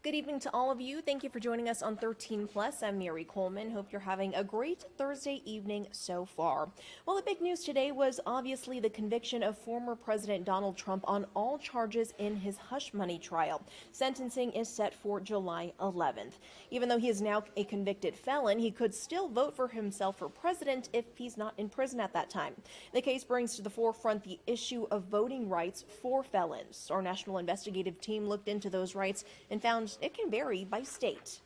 Good evening to all of you. Thank you for joining us on 13 Plus. I'm Mary Coleman. Hope you're having a great Thursday evening so far. Well, the big news today was obviously the conviction of former President Donald Trump on all charges in his hush money trial. Sentencing is set for July 11th. Even though he is now a convicted felon, he could still vote for himself for president if he's not in prison at that time. The case brings to the forefront the issue of voting rights for felons. Our national investigative team looked into those rights and found it can vary by state.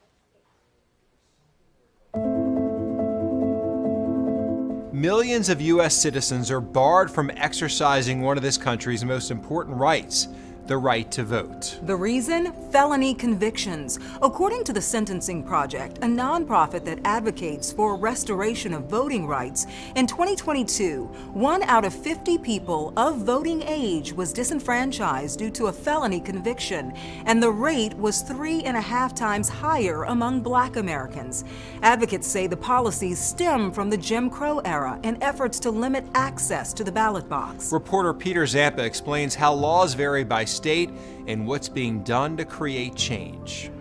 Millions of U.S. citizens are barred from exercising one of this country's most important rights, the right to vote. The reason? Felony convictions. According to the Sentencing Project, a nonprofit that advocates for restoration of voting rights, in 2022, 1 out of 50 people of voting age was disenfranchised due to a felony conviction, and the rate was 3.5 times higher among Black Americans. Advocates say the policies stem from the Jim Crow era and efforts to limit access to the ballot box. Reporter Peter Zampa explains how laws vary by state and what's being done to create change.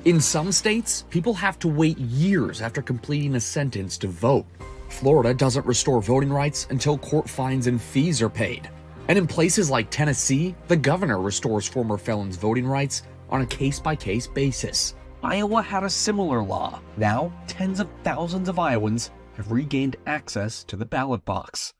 In some states, people have to wait years after completing a sentence to vote. Florida doesn't restore voting rights until court fines and fees are paid. And in places like Tennessee, the governor restores former felons' voting rights on a case-by-case basis. Iowa had a similar law. Now, tens of thousands of Iowans have regained access to the ballot box.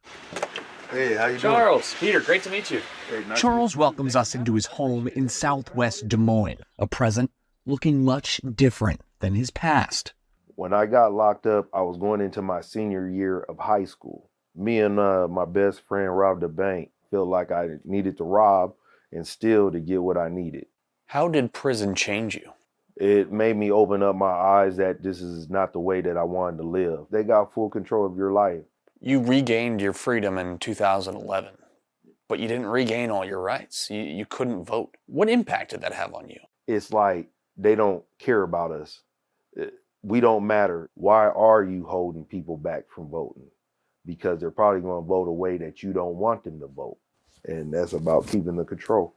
Hey, how you doing? Charles, Peter, great to meet you. Hey, nice Charles welcomes us into his home in southwest Des Moines, a present looking much different than his past. When I got locked up, I was going into my senior year of high school. Me and my best friend robbed a bank. Felt like I needed to rob and steal to get what I needed. How did prison change you? It made me open up my eyes that this is not the way that I wanted to live. They got full control of your life. You regained your freedom in 2011, but you didn't regain all your rights. You couldn't vote. What impact did that have on you? It's like they don't care about us. We don't matter. Why are you holding people back from voting? Because they're probably going to vote a way that you don't want them to vote. And that's about keeping the control.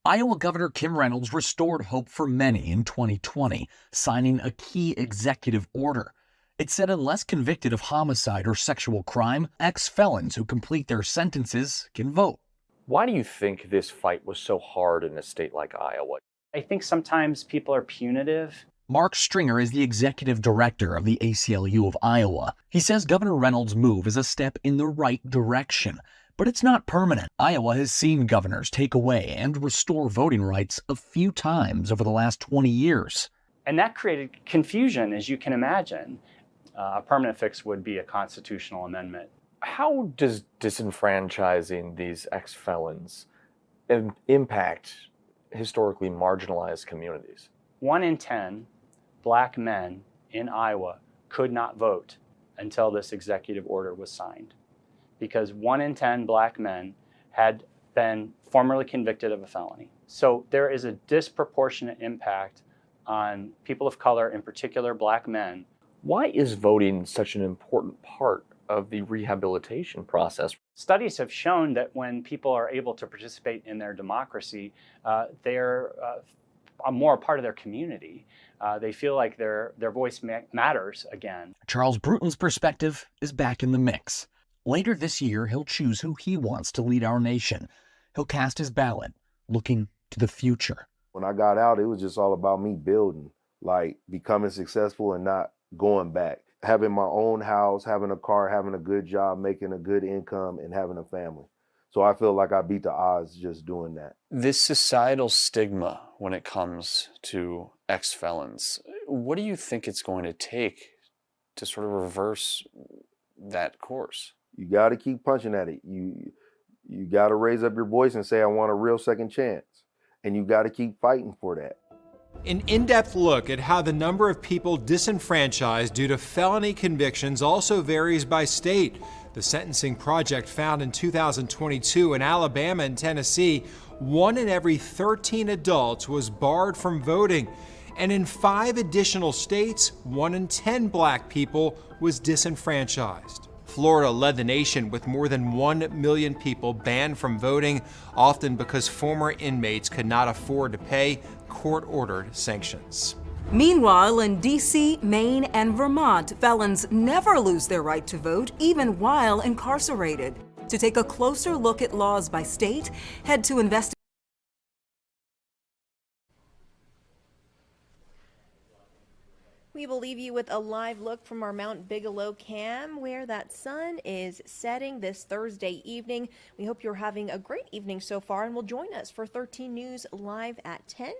Iowa Governor Kim Reynolds restored hope for many in 2020, signing a key executive order. It said unless convicted of homicide or sexual crime, ex-felons who complete their sentences can vote. Why do you think this fight was so hard in a state like Iowa? I think sometimes people are punitive. Mark Stringer is the executive director of the ACLU of Iowa. He says Governor Reynolds' move is a step in the right direction, but it's not permanent. Iowa has seen governors take away and restore voting rights a few times over the last 20 years. And that created confusion, as you can imagine. A permanent fix would be a constitutional amendment. How does disenfranchising these ex-felons impact historically marginalized communities? 1 in 10 Black men in Iowa could not vote until this executive order was signed, because 1 in 10 Black men had been formerly convicted of a felony. So there is a disproportionate impact on people of color, in particular Black men. Why is voting such an important part of the rehabilitation process? Studies have shown that when people are able to participate in their democracy, they're more a part of their community. They feel like their voice matters again. Charles Bruton's perspective is back in the mix. Later this year, he'll choose who he wants to lead our nation. He'll cast his ballot, looking to the future. When I got out, it was just all about me building, like becoming successful and not going back. Having my own house, having a car, having a good job, making a good income, and having a family. So I feel like I beat the odds just doing that. This societal stigma when it comes to ex-felons, what do you think it's going to take to sort of reverse that course? You got to keep punching at it. You got to raise up your voice and say, I want a real second chance. And you got to keep fighting for that. An in-depth look at how the number of people disenfranchised due to felony convictions also varies by state. The Sentencing Project found in 2022 in Alabama and Tennessee, 1 in every 13 adults was barred from voting. And in 5 additional states, 1 in 10 Black people was disenfranchised. Florida led the nation with more than 1 million people banned from voting, often because former inmates could not afford to pay court-ordered sanctions. Meanwhile, in D.C., Maine, and Vermont, felons never lose their right to vote, even while incarcerated. To take a closer look at laws by state, head to investigate. We will leave you with a live look from our Mount Bigelow cam where that sun is setting this Thursday evening. We hope you're having a great evening so far and will join us for 13 News live at 10.